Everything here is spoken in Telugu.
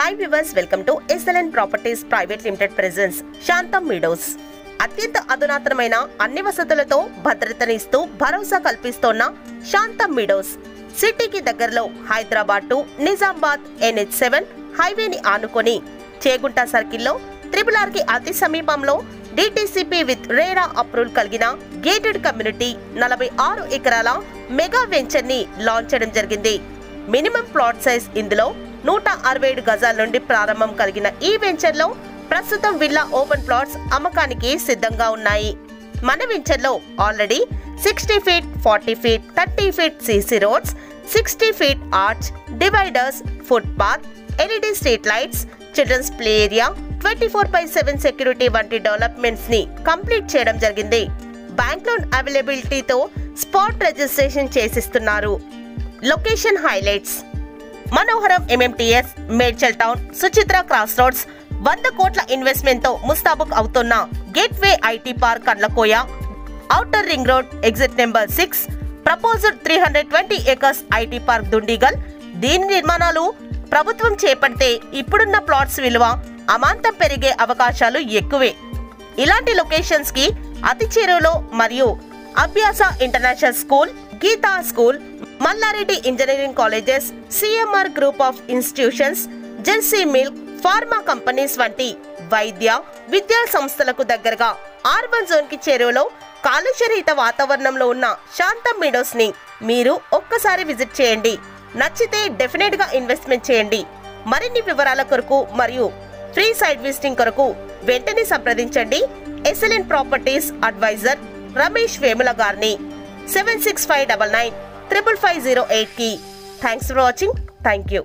Hi viewers, welcome to SLN properties private limited presence శాంతం మీడోస్. అత్యంత అధునాతనమైన అన్ని వసతులతో భద్రతని ఇస్తూ భరోసా కల్పిస్తోన్న శాంతం మీడోస్ సిటీకి దగ్గరలో హైదరాబాద్ టు నిజామాబాద్ NH7 హైవేని ఆనుకొని చేగుంట సర్కిల్లో RRR కి అతి సమీపంలో DTCP విత్ రేరా అప్రూవల్ కలిగిన గేటెడ్ కమ్యూనిటీ 46 ఎకరాల మెగా వెంచర్ ని లాంచ్ చేయడం జరిగింది. మినిమం ప్లాట్ సైజ్ ఇందులో 167 గజాల నుండి ప్రారంభం కలిగిన ఈ వెంచర్ లో ప్రస్తుతం విల్లా ఓపెన్ ప్లాట్స్ అమ్మకానికి సిద్ధంగా ఉన్నాయి. మన వెంచర్ లో already 60 feet, 40 feet, 30 feet CC roads, 60 feet arch, dividers, footpath, LED street lights, children's play area, 24/7 security వంటి డెవలప్మెంట్స్ ని కంప్లీట్ చేయడం జరిగింది. బ్యాంక్ లోన్ అవైలబిలిటీతో స్పాట్ రిజిస్ట్రేషన్ చేసిస్తున్నారు. లొకేషన్ హైలైట్స్: మనోహరం MMTS, Medchal town, Suchitra cross roads, 100 కోట్ల ఇన్వెస్ట్మెంట్ తో ముస్తాబుక్ అవుతున్న gateway IT park Kandlakoya, outer ring road, exit number 6, proposed 320 acres IT park Dundigal. దీని నిర్మాణాలు ప్రభుత్వం చేపడితే ఇప్పుడున్న ప్లాట్స్ విలువ అమాంతం పెరిగే అవకాశాలు ఎక్కువే. ఇలాంటి లొకేషన్స్ కి అతి చేరువలో మరియు Abhyasa international school, Geeta school, Malla Reddy engineering colleges, CMR group of institutions, Jersey milk, pharma companies వంటి వైద్య విద్యా సంస్థలకు దగ్గరగా R1 జోన్ కి చేరువలో కాలుష్యరహిత వాతావరణంలో ఉన్న శాంతం మీడోస్ ని మీరు ఒక్కసారి విజిట్ చేయండి. నచ్చితే డెఫినెట్ గా ఇన్వెస్ట్మెంట్ చేయండి. మరిన్ని వివరాల కొరకు మరియు ఫ్రీ సైట్ విజిటింగ్ కొరకు వెంటనే సంప్రదించండి SLN properties adviser Ramesh Vemula గారిని 7659955508 కి. Thanks for watching. Thank you.